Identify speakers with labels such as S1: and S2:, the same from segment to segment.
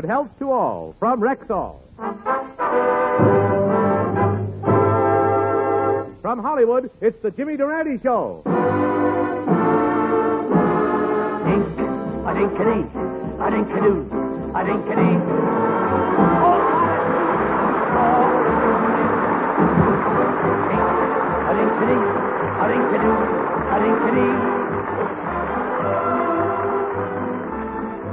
S1: good health to all from Rexall. From Hollywood, it's the Jimmy Durante Show.
S2: A-dink-a-dink-a-dee, a-dink-a-doo, a-dink-a-dee. A-dink-a-dee, a-dink-a-doo, a-dink-a-dee.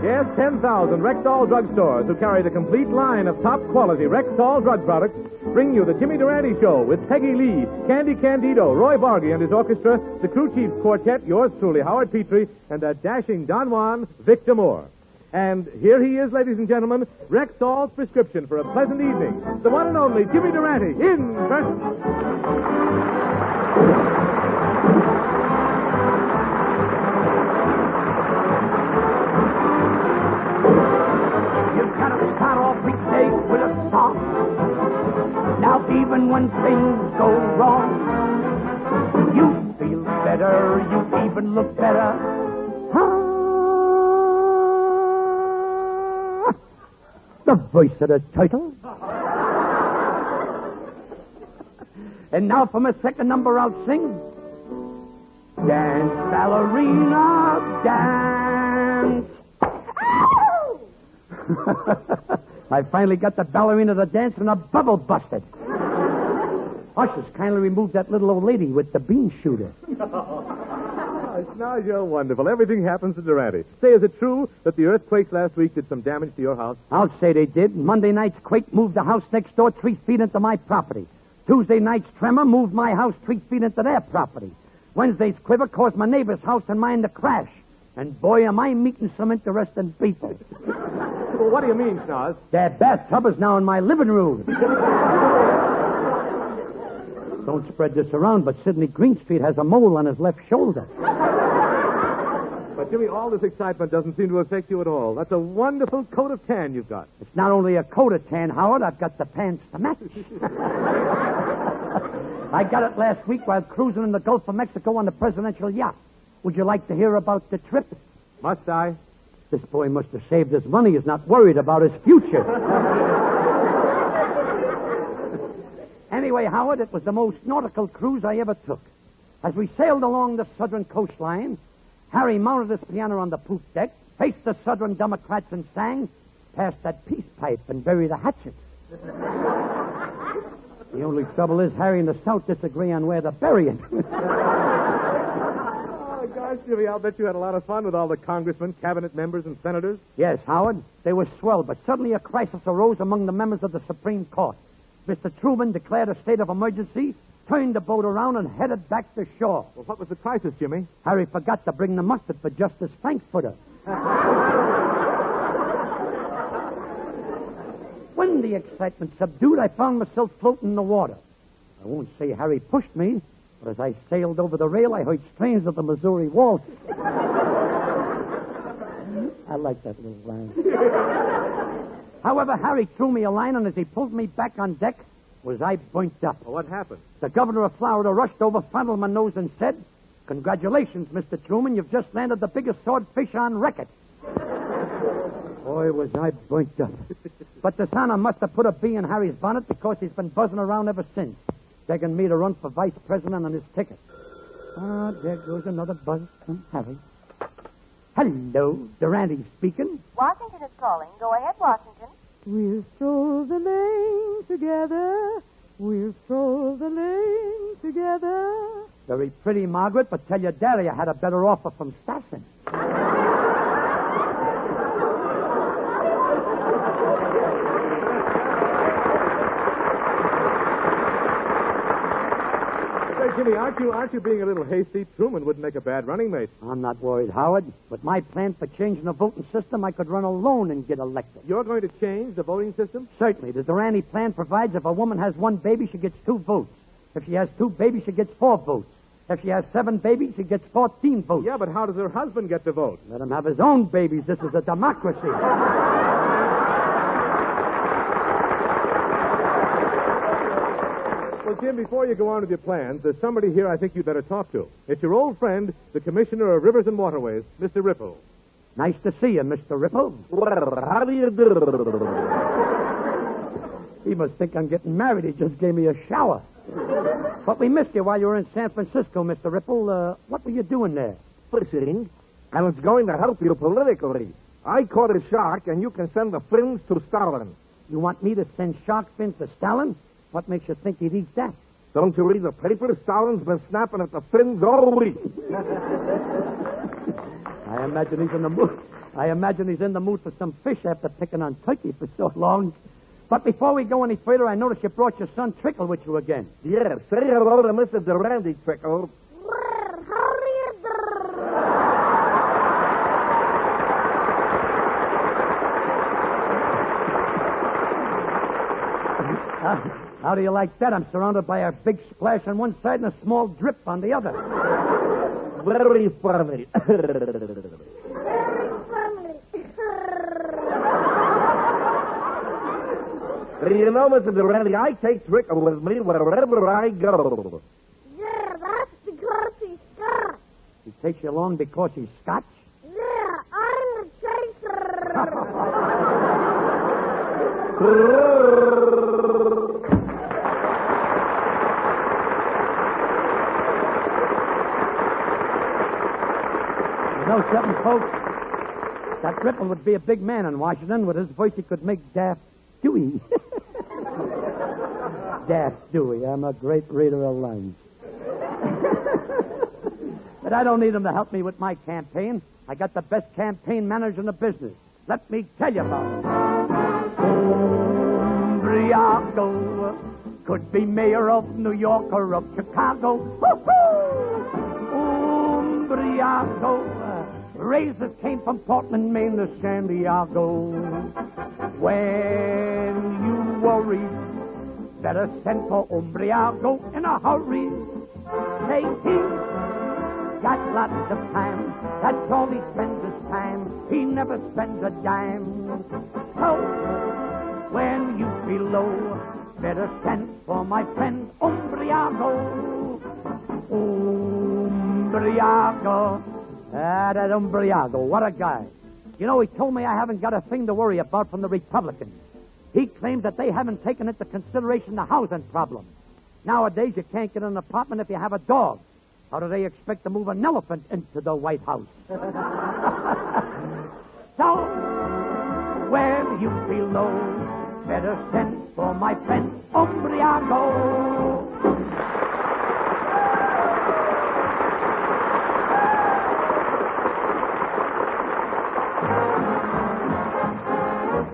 S1: Yes, 10,000 Rexall drugstores who carry the complete line of top-quality Rexall drug products bring you the Jimmy Durante Show with Peggy Lee, Candy Candido, Roy Bargy and his orchestra, the Crew Chiefs Quartet, yours truly, Howard Petrie, and that dashing Don Juan, Victor Moore. And here he is, ladies and gentlemen, Rexall's prescription for a pleasant evening. The one and only Jimmy Durante, in person.
S2: Start off weekday with a song. Now even when things go wrong, you feel better, you even look better. The voice of the title. And now for my second number I'll sing. Dance, ballerina, dance. I finally got the ballerina to dance and a bubble busted. Ushers, kindly remove that little old lady with the bean shooter.
S1: Now you're wonderful. Everything happens to Durante. Say, is it true that the earthquakes last week did some damage to your house?
S2: I'll say they did. Monday night's quake moved the house next door 3 feet into my property. Tuesday night's tremor moved my house 3 feet into their property. Wednesday's quiver caused my neighbor's house and mine to crash. And boy, am I meeting some interesting people.
S1: Well, what do you mean, Schnoz?
S2: That bathtub is now in my living room. Don't spread this around, but Sidney Greenstreet has a mole on his left shoulder.
S1: But, Jimmy, all this excitement doesn't seem to affect you at all. That's a wonderful coat of tan you've got.
S2: It's not only a coat of tan, Howard. I've got the pants to match. I got it last week while cruising in the Gulf of Mexico on the presidential yacht. Would you like to hear about the trip?
S1: Must I?
S2: This boy must have saved his money. He's not worried about his future. Anyway, Howard, it was the most nautical cruise I ever took. As we sailed along the southern coastline, Harry mounted his piano on the poop deck, faced the Southern Democrats and sang, "Pass that peace pipe and bury the hatchet." The only trouble is Harry and the South disagree on where to bury it.
S1: Oh, gosh, Jimmy, I'll bet you had a lot of fun with all the congressmen, cabinet members, and senators.
S2: Yes, Howard, they were swell, but suddenly a crisis arose among the members of the Supreme Court. Mr. Truman declared a state of emergency, turned the boat around, and headed back to shore.
S1: Well, what was the crisis, Jimmy?
S2: Harry forgot to bring the mustard for Justice Frankfurter. When the excitement subdued, I found myself floating in the water. I won't say Harry pushed me, but as I sailed over the rail, I heard strains of the Missouri Waltz. I like that little line. However, Harry threw me a line, and as he pulled me back on deck, was I burnt up.
S1: Well, what happened?
S2: The governor of Florida rushed over, fondled my nose, and said, "Congratulations, Mr. Truman. You've just landed the biggest swordfish on record." Boy, was I burnt up. But the Santa must have put a bee in Harry's bonnet because he's been buzzing around ever since, begging me to run for vice president on his ticket. Ah, there goes another buzz from Harry. Hello, Durante speaking.
S3: Washington is calling. Go ahead, Washington.
S4: We'll stroll the lane together. We'll stroll the lane together.
S2: Very pretty, Margaret, but tell your daddy I had a better offer from Stassen.
S1: Jimmy, aren't you being a little hasty? Truman wouldn't make a bad running mate.
S2: I'm not worried, Howard. With my plan for changing the voting system, I could run alone and get elected.
S1: You're going to change the voting system?
S2: Certainly. The Durante plan provides if a woman has 1 baby, she gets 2 votes. If she has 2 babies, she gets 4 votes. If she has 7 babies, she gets 14 votes.
S1: Yeah, but how does her husband get to vote?
S2: Let him have his own babies. This is a democracy.
S1: Well, Jim, before you go on with your plans, there's somebody here I think you'd better talk to. It's your old friend, the Commissioner of Rivers and Waterways, Mr. Ripple.
S2: Nice to see you, Mr. Ripple.
S5: Well, how do you do?
S2: He must think I'm getting married. He just gave me a shower. But we missed you while you were in San Francisco, Mr. Ripple. What were you doing there?
S5: Fishing, and it's going to help you politically. I caught a shark, and you can send the fins to Stalin.
S2: You want me to send shark fins to Stalin? What makes you think he'd eat that?
S5: Don't you read the paper? Stalin's been snapping at the fins all week.
S2: I imagine he's in the mood. I imagine he's in the mood for some fish after picking on turkey for so long. But before we go any further, I noticed you brought your son Trickle with you again.
S5: Yes, say hello to Mr. Durante, Trickle.
S2: How do you like that? I'm surrounded by a big splash on one side and a small drip on the other.
S5: Very funny. You know, Mr. Durante, I take Trickle with me wherever I go.
S6: Yeah, that's because he's Scotch.
S2: He takes you along because he's Scotch?
S6: Yeah, I'm the chaser.
S2: You know something, folks? That Ripple would be a big man in Washington. With his voice, he could make Daft Dewey. Daft Dewey. I'm a great reader of lines. But I don't need him to help me with my campaign. I got the best campaign manager in the business. Let me tell you about it. Umbriago could be mayor of New York or of Chicago. Umbriago. Razors came from Portland, Maine to San Diego. When you worry, better send for Umbriago in a hurry. Say he's got lots of time. That's all he spends his time. He never spends a dime. So, when you feel low, better send for my friend Umbriago. Umbriago. That Umbriago, what a guy. You know, he told me I haven't got a thing to worry about from the Republicans. He claims that they haven't taken into consideration the housing problem. Nowadays, you can't get an apartment if you have a dog. How do they expect to move an elephant into the White House? So, when you feel low, better send for my friend Umbriago.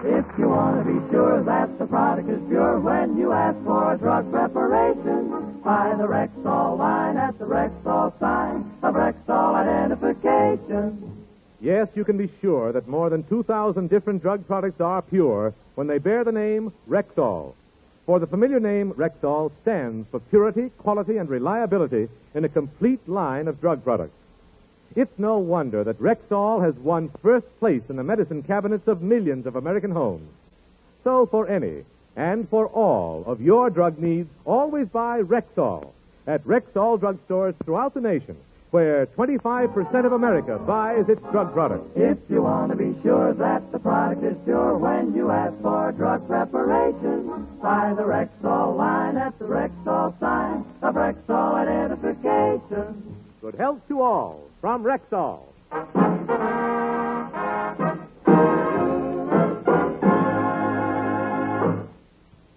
S7: If you want to be sure that the product is pure when you ask for a drug preparation, buy the Rexall line at the Rexall sign of Rexall identification.
S1: Yes, you can be sure that more than 2,000 different drug products are pure when they bear the name Rexall. For the familiar name Rexall stands for purity, quality, and reliability in a complete line of drug products. It's no wonder that Rexall has won first place in the medicine cabinets of millions of American homes. So for any and for all of your drug needs, always buy Rexall at Rexall drugstores throughout the nation, where 25% of America buys its drug products.
S7: If you want to be sure that the product is pure when you ask for drug preparation, buy the Rexall line at the Rexall sign of Rexall identification.
S1: Good health to all from Rexall.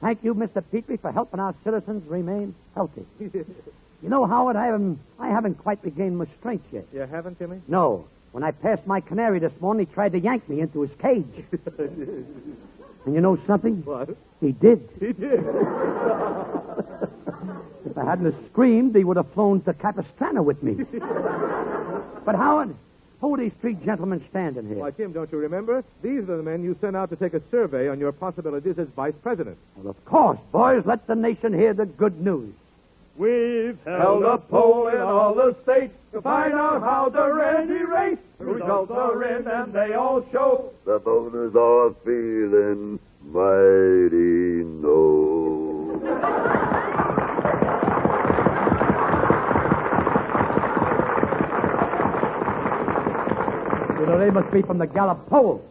S2: Thank you, Mr. Petrie, for helping our citizens remain healthy. You know, Howard, I haven't quite regained my strength yet.
S1: You haven't, Jimmy?
S2: No. When I passed my canary this morning, he tried to yank me into his cage. And you know something?
S1: What?
S2: He did.
S1: He did.
S2: If I hadn't have screamed, he would have flown to Capistrano with me. But, Howard, who are these three gentlemen standing here?
S1: Why, Tim, don't you remember? These are the men you sent out to take a survey on your possibilities as vice president.
S2: Well, of course, boys. Let the nation hear the good news.
S8: We've held a poll in all the states to find out how the Randy race. The results are in and they all show
S9: the voters are feeling mighty low.
S2: You know, they They must be from the Gallup poll.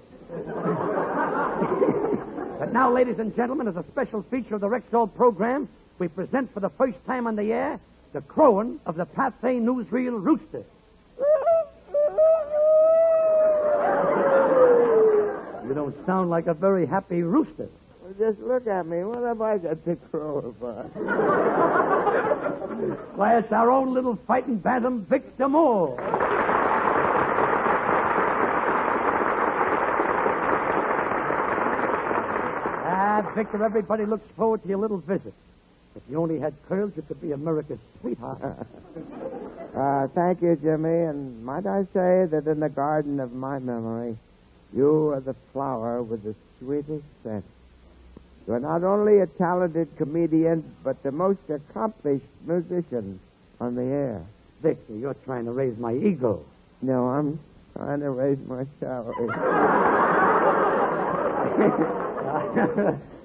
S2: But now, ladies and gentlemen, as a special feature of the Rexall program, we present for the first time on the air the crowing of the Pathé newsreel rooster. You don't sound like a very happy rooster.
S10: Well, just look at me. What have I got to crow for?
S2: Why, it's our own little fighting bantam, Victor Moore. Victor, everybody looks forward to your little visit. If you only had curls, you could be America's sweetheart.
S10: Thank you, Jimmy. And might I say that in the garden of my memory, you are the flower with the sweetest scent. You are not only a talented comedian, but the most accomplished musician on the air.
S2: Victor, you're trying to raise my ego.
S10: No, I'm trying to raise my salary.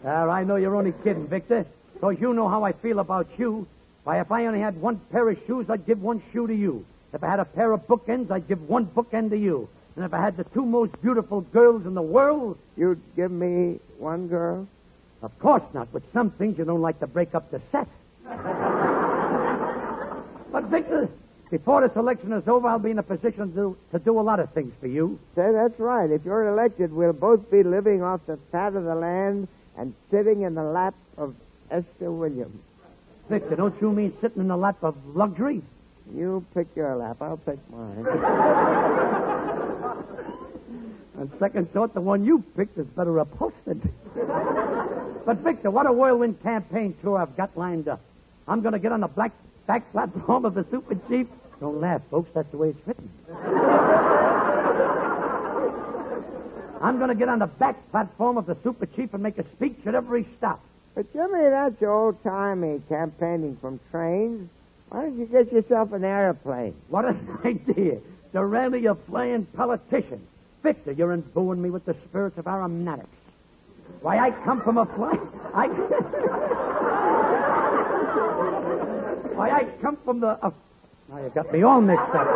S2: I know you're only kidding, Victor, because you know how I feel about you. Why, if I only had one pair of shoes, I'd give one shoe to you. If I had a pair of bookends, I'd give one bookend to you. And if I had the two most beautiful girls in the world...
S10: You'd give me one girl?
S2: Of course not. With some things, you don't like to break up the set. But, Victor, before this election is over, I'll be in a position to do a lot of things for you.
S10: Say, that's right. If you're elected, we'll both be living off the fat of the land and sitting in the lap of Esther Williams.
S2: Victor, don't you mean sitting in the lap of luxury?
S10: You pick your lap. I'll pick mine.
S2: On second thought, the one you picked is better upholstered. But, Victor, what a whirlwind campaign tour I've got lined up. I'm going to get on the back platform of the Super Chief. Don't laugh, folks. That's the way it's written. I'm going to get on the back platform of the Super Chief and make a speech at every stop.
S10: But, Jimmy, that's old-timey campaigning from trains. Why don't you get yourself an airplane?
S2: What an idea. Durante, a flying politician. Victor, you're imbuing me with the spirits of aromatics. Why, I come from a flying... Why, I come from the... Now, you got me all mixed up.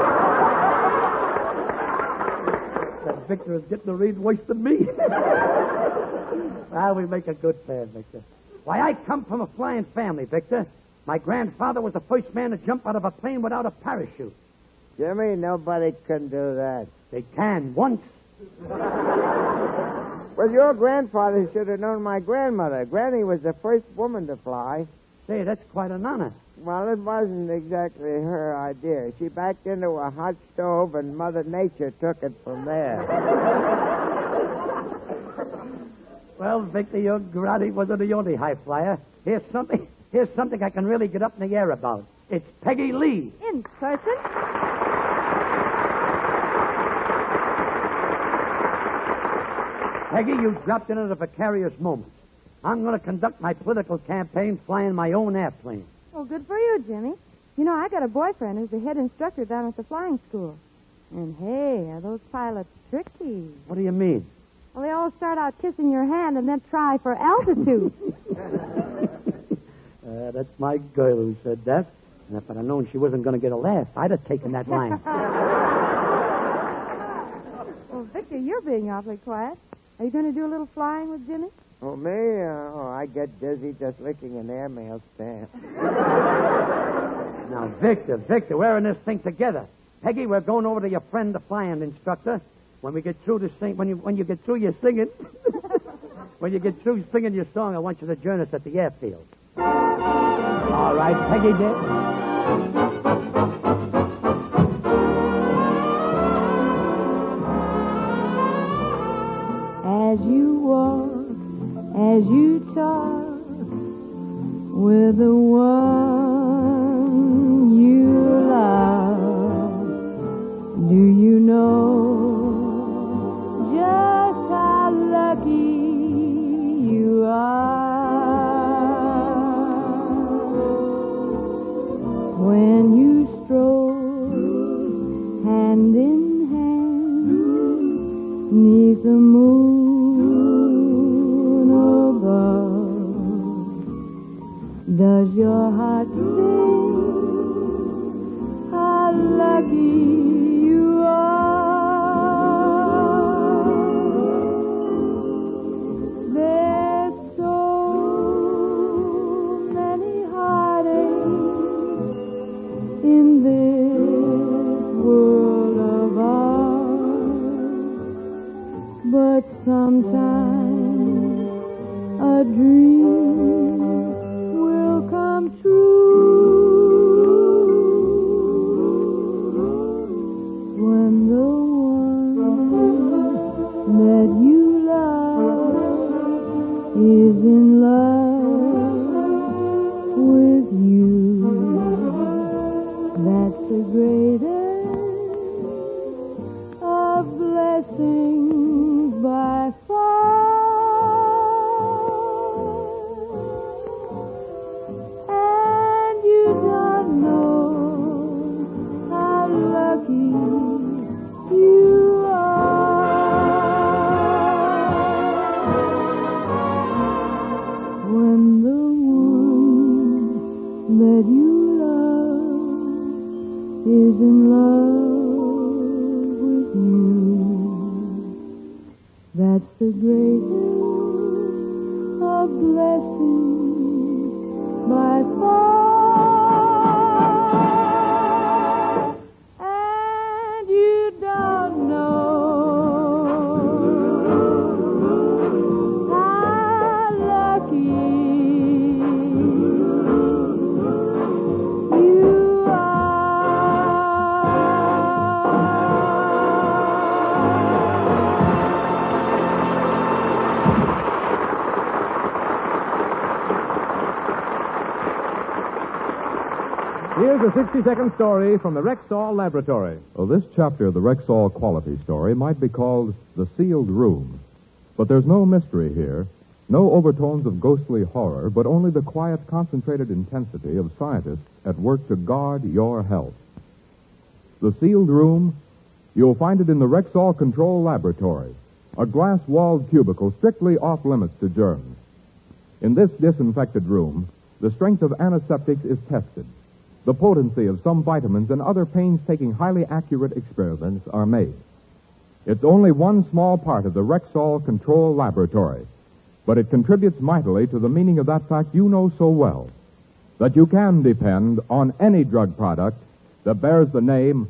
S2: That Victor is getting to read worse than me. Well, we make a good pair, Victor. Why, I come from a flying family, Victor. My grandfather was the first man to jump out of a plane without a parachute.
S10: Jimmy, nobody can do that.
S2: They can, once.
S10: Well, your grandfather should have known my grandmother. Granny was the first woman to fly.
S2: Say, that's quite an honor.
S10: Well, it wasn't exactly her idea. She backed into a hot stove, and Mother Nature took it from there.
S2: Well, Victor, your granny wasn't the only high flyer. Here's something I can really get up in the air about. It's Peggy Lee.
S4: In person.
S2: Peggy, you dropped in at a precarious moment. I'm going to conduct my political campaign flying my own airplane.
S4: Well, good for you, Jimmy. You know, I got a boyfriend who's the head instructor down at the flying school. And, hey, are those pilots tricky?
S2: What do you mean?
S4: Well, they all start out kissing your hand and then try for altitude.
S2: That's my girl who said that. And if I'd have known she wasn't going to get a laugh, I'd have taken that line.
S4: Well, Victor, you're being awfully quiet. Are you going to do a little flying with Jimmy?
S10: Oh, me? I get dizzy just licking an airmail stamp.
S2: Now, Victor, we're in this thing together. Peggy, we're going over to your friend, the flying instructor. When we get through this thing, when you get through your singing, when you get through singing your song, I want you to join us at the airfield. All right, Peggy, dear.
S4: As you walk, as you talk with the one you love, do you know just how lucky you are when you stroll hand in hand 'neath the moon above? Does your heart sing how lucky you are? that you love is in love with you. That's the greatest of blessings by far. And you don't know how lucky you
S1: Here's a 60-second story from the Rexall Laboratory.
S11: Well, this chapter of the Rexall quality story might be called The Sealed Room. But there's no mystery here, no overtones of ghostly horror, but only the quiet, concentrated intensity of scientists at work to guard your health. The Sealed Room, you'll find it in the Rexall Control Laboratory, a glass-walled cubicle strictly off-limits to germs. In this disinfected room, the strength of antiseptics is tested. The potency of some vitamins and other painstaking, highly accurate experiments are made. It's only one small part of the Rexall Control Laboratory, but it contributes mightily to the meaning of that fact you know so well, that you can depend on any drug product that bears the name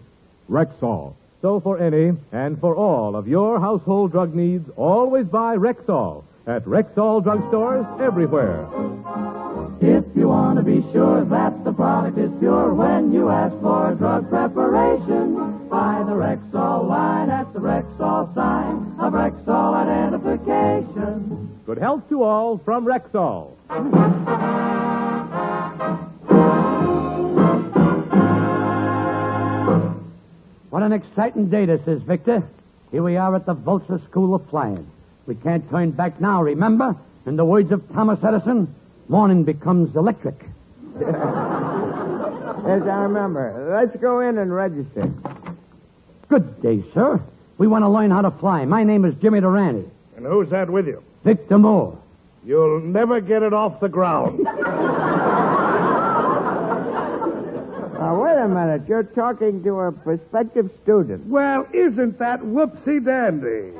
S11: Rexall.
S1: So for any and for all of your household drug needs, always buy Rexall at Rexall drugstores everywhere.
S7: If you want to be sure that the product is pure when you ask for drug preparation, buy the Rexall line at the Rexall sign of Rexall identification.
S1: Good health to all from Rexall.
S2: What an exciting day this is, Victor. Here we are at the Vulture School of Flying. We can't turn back now, remember? In the words of Thomas Edison, morning becomes electric.
S10: Yes, I remember. Let's go in and register.
S2: Good day, sir. We want to learn how to fly. My name is Jimmy Durante.
S5: And who's that with you?
S2: Victor Moore.
S5: You'll never get it off the ground.
S10: Now, wait a minute. You're talking to a prospective student.
S5: Well, isn't that whoopsie-dandy?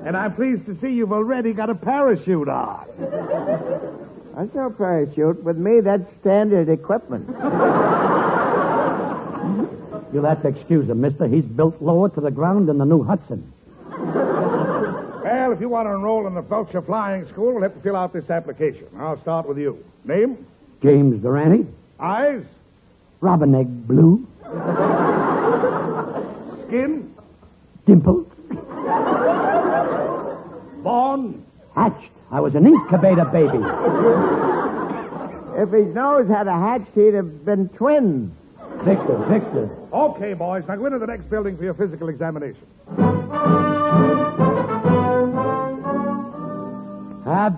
S5: And I'm pleased to see you've already got a parachute on.
S10: That's no parachute. With me, that's standard equipment.
S2: You'll have to excuse him, mister. He's built lower to the ground than the new Hudson.
S5: Well, if you want to enroll in the Vulture Flying School, we'll have to fill out this application. I'll start with you. Name?
S2: James Durante.
S5: Eyes?
S2: Robin egg blue.
S5: Skin?
S2: Dimpled.
S5: Born?
S2: Hatched. I was an incubator baby.
S10: If his nose had a hatch, he'd have been twins.
S2: Victor.
S5: Okay, boys. Now go into the next building for your physical examination.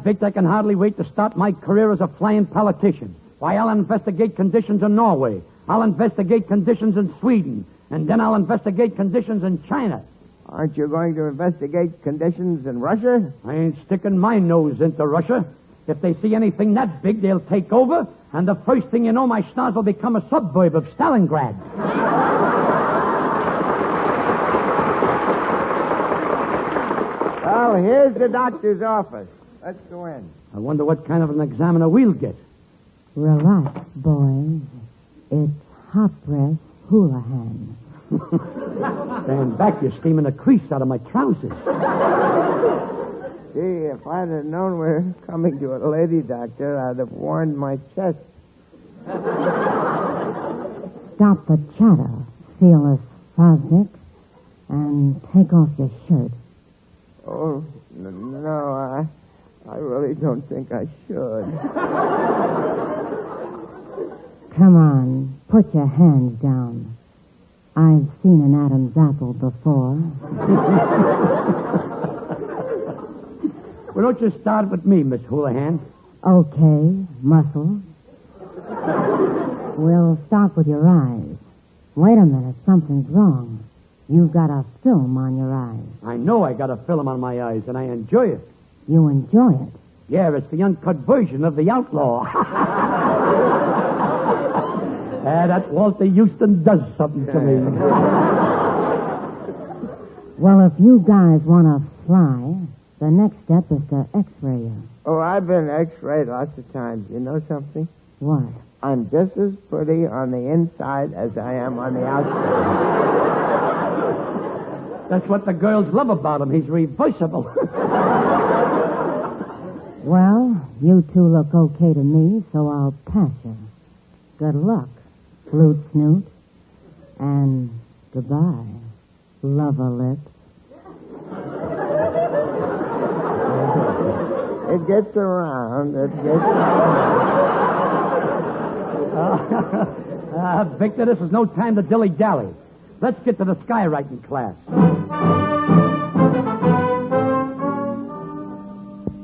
S2: Victor, I can hardly wait to start my career as a flying politician. Why, I'll investigate conditions in Norway. I'll investigate conditions in Sweden. And then I'll investigate conditions in China.
S10: Aren't you going to investigate conditions in Russia?
S2: I ain't sticking my nose into Russia. If they see anything that big, they'll take over. And the first thing you know, my schnoz will become a suburb of Stalingrad.
S10: Well, here's the doctor's office. Let's go in.
S2: I wonder what kind of an examiner we'll get.
S4: Relax, boys. It's hot breath Houlihan.
S2: Stand back, you're steaming a crease out of my trousers.
S10: Gee, if I'd have known we were coming to a lady doctor, I'd have worn my chest.
S4: Stop the chatter, Fearless Fosdick, and take off your shirt.
S10: Oh, no, I really don't think I should.
S4: Come on, put your hands down. I've seen an Adam's apple before.
S2: Well, don't you start with me, Miss Houlihan.
S4: Okay, muscles. We'll start with your eyes. Wait a minute, something's wrong. You've got a film on your eyes.
S2: I know I got a film on my eyes, and I enjoy it.
S4: You enjoy it?
S2: Yeah, it's the uncut version of The Outlaw. That Walter Houston does something to me.
S12: Well, if you guys want to fly, the next step is to x-ray you.
S10: Oh, I've been x-rayed lots of times. You know something?
S12: What?
S10: I'm just as pretty on the inside as I am on the outside.
S2: That's what the girls love about him. He's reversible.
S12: Well, you two look okay to me, so I'll pass you. Good luck, Flute Snoot. And goodbye, Lover Lips.
S10: It gets around. It gets around.
S2: Victor, this is no time to dilly-dally. Let's get to the skywriting class.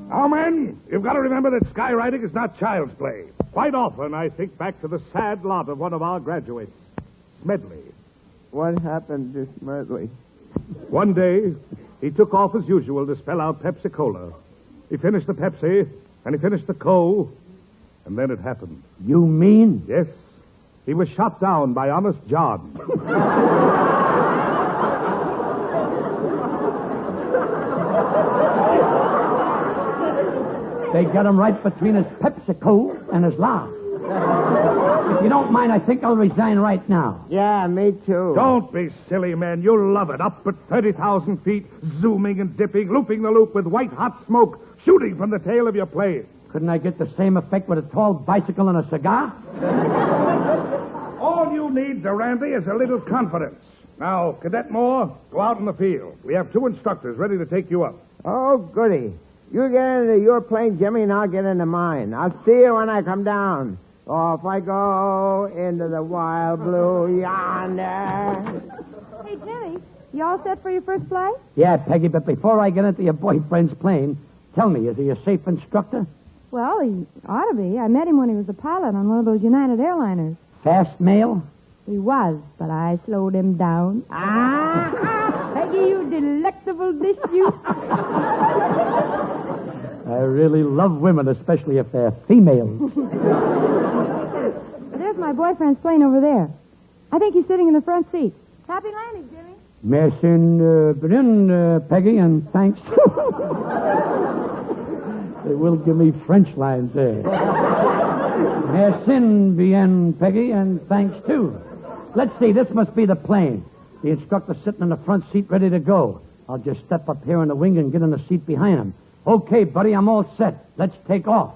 S8: Now, men, you've got to remember that skywriting is not child's play. Quite often, I think back to the sad lot of one of our graduates, Smedley.
S10: What happened to Smedley?
S8: One day, he took off as usual to spell out Pepsi-Cola. He finished the Pepsi, and he finished the Co., and then it happened.
S2: You mean?
S8: Yes. He was shot down by Honest John.
S2: They got him right between his PepsiCo and his laugh. If you don't mind, I think I'll resign right now.
S10: Yeah, me too.
S8: Don't be silly, man. You'll love it. Up at 30,000 feet, zooming and dipping, looping the loop with white-hot smoke shooting from the tail of your plane.
S2: Couldn't I get the same effect with a tall bicycle and a cigar?
S8: All you need, Durante, is a little confidence. Now, Cadet Moore, go out in the field. We have 2 instructors ready to take you up.
S10: Oh, goody. You get into your plane, Jimmy, and I'll get into mine. I'll see you when I come down. Off I go into the wild blue yonder.
S4: Hey, Jimmy, you all set for your first flight?
S2: Yeah, Peggy, but before I get into your boyfriend's plane, tell me, is he a safe instructor?
S4: Well, he ought to be. I met him when he was a pilot on one of those United airliners.
S2: Fast mail?
S4: He was, but I slowed him down. Peggy, you delectable dish, you.
S2: I really love women, especially if they're females.
S4: There's my boyfriend's plane over there. I think he's sitting in the front seat. Happy landing, Jimmy.
S2: Merci, Peggy, and thanks. They will give me French lines there. Merci bien, Peggy, and thanks, too. Let's see, this must be the plane. The instructor's sitting in the front seat ready to go. I'll just step up here in the wing and get in the seat behind him. Okay, buddy, I'm all set. Let's take off.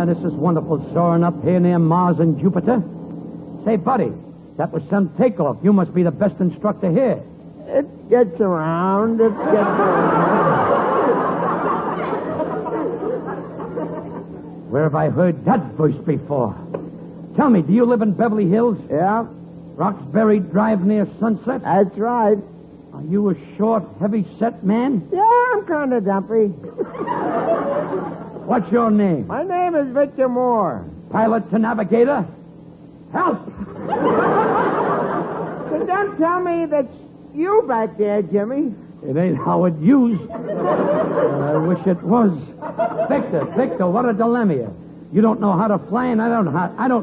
S2: This is wonderful, soaring up here near Mars and Jupiter. Say, buddy, that was some takeoff. You must be the best instructor here.
S10: It gets around. It gets around.
S2: Where have I heard that voice before? Tell me, do you live in Beverly Hills?
S10: Yeah.
S2: Roxbury Drive near Sunset?
S10: That's right.
S2: Are you a short, heavy-set man?
S10: Yeah, I'm kind of dumpy.
S2: What's your name?
S10: My name is Victor Moore.
S2: Pilot to navigator? Help!
S10: So don't tell me that's you back there, Jimmy.
S2: It ain't Howard Hughes. I wish it was. Victor, what a dilemma. You don't know how to fly, and I don't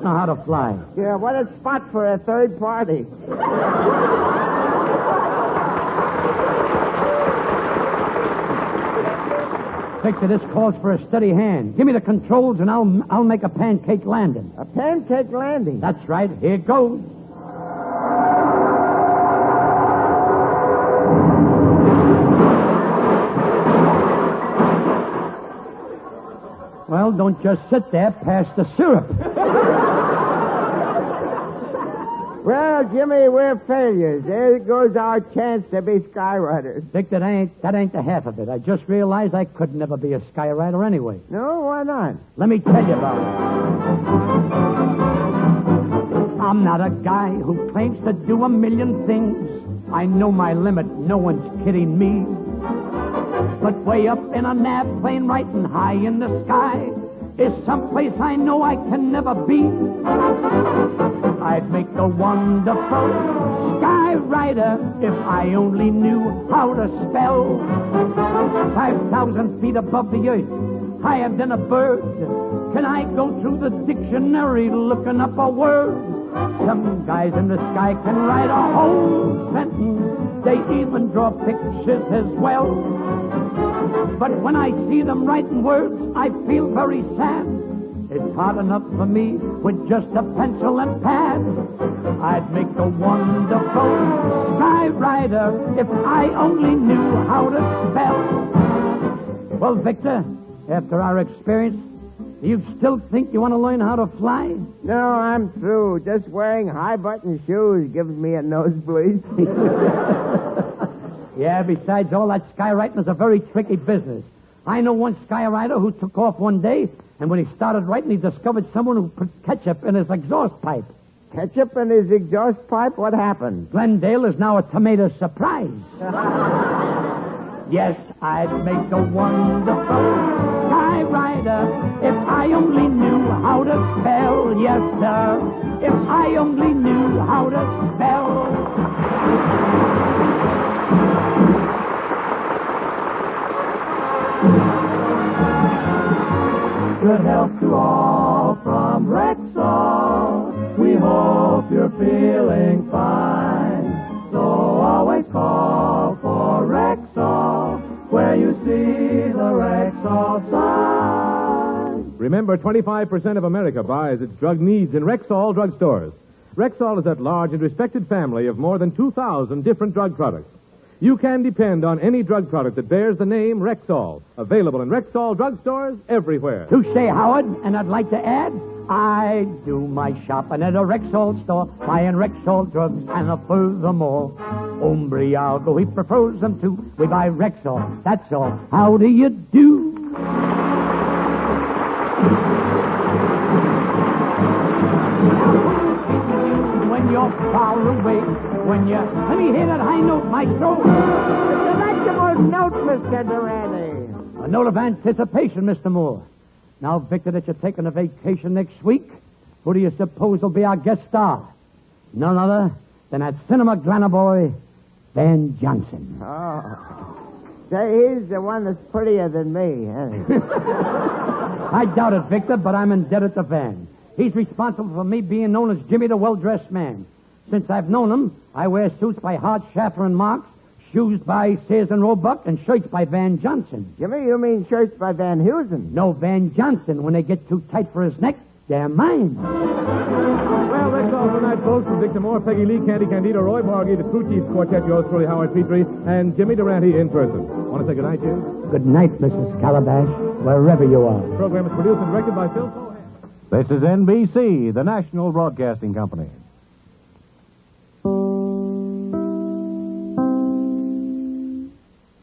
S2: know how to fly.
S10: Yeah, what a spot for a third party.
S2: Victor, this calls for a steady hand. Give me the controls, and I'll make a pancake landing.
S10: A pancake landing?
S2: That's right. Here goes. Well, don't just sit there. Pass the syrup.
S10: Well, Jimmy, we're failures. There goes our chance to be skywriters.
S2: Victor, that ain't the half of it. I just realized I could never be a skywriter anyway.
S10: No, why not?
S2: Let me tell you about it. I'm not a guy who claims to do a million things. I know my limit. No one's kidding me. But way up in an airplane right and high in the sky is someplace I know I can never be. I'd make a wonderful skywriter if I only knew how to spell. 5,000 feet above the earth, higher than a bird? Can I go through the dictionary looking up a word? Some guys in the sky can write a whole sentence. They even draw pictures as well. But when I see them writing words, I feel very sad. It's hard enough for me with just a pencil and pad. I'd make a wonderful skywriter if I only knew how to spell. Well, Victor, after our experience, do you still think you want to learn how to fly?
S10: No, I'm through. Just wearing high-button shoes gives me a nosebleed.
S2: Yeah, besides all that, skywriting is a very tricky business. I know one skywriter who took off one day, and when he started writing, he discovered someone who put ketchup in his exhaust pipe.
S10: Ketchup in his exhaust pipe? What happened?
S2: Glendale is now a tomato surprise. Yes, I'd make a wonderful skywriter if I only knew how to spell. Yes, sir, if I only knew how to spell.
S7: Good health to all from Rexall. We hope you're feeling fine. So always call for Rexall where you see the Rexall sign.
S1: Remember, 25% of America buys its drug needs in Rexall drugstores. Rexall is that large and respected family of more than 2,000 different drug products. You can depend on any drug product that bears the name Rexall. Available in Rexall drugstores everywhere.
S2: Touche, Howard, and I'd like to add, I do my shopping at a Rexall store, buying Rexall drugs, and furthermore, Umbriago, he prefers them too. We buy Rexall, that's all. How do you do? When you're far away, when you... Let me hear that high note, maestro.
S10: It's a delectable note, Mr. Durante.
S2: A note of anticipation, Mr. Moore. Now, Victor, that you're taking a vacation next week, who do you suppose will be our guest star? None other than that cinema glamour boy, Van Johnson.
S10: Oh. Say, he's the one that's prettier than me, huh?
S2: I doubt it, Victor, but I'm indebted to Van. He's responsible for me being known as Jimmy the Well-Dressed Man. Since I've known him, I wear suits by Hart, Schaffer, and Marx, shoes by Sears and Roebuck, and shirts by Van Johnson.
S10: Jimmy, you mean shirts by Van Heusen?
S2: No, Van Johnson. When they get too tight for his neck, they're mine.
S1: Well, that's all for tonight, folks. From Victor Moore, Peggy Lee, Candy Candido, Roy Bargy, the Crew Chiefs Quartet, yours truly, Howard Petrie, and Jimmy Durante in person. Want to say good night, Jim?
S2: Good night, Mrs. Calabash, wherever you are.
S1: The program is produced and directed by Phil Cohen.
S13: This is NBC, the national broadcasting company.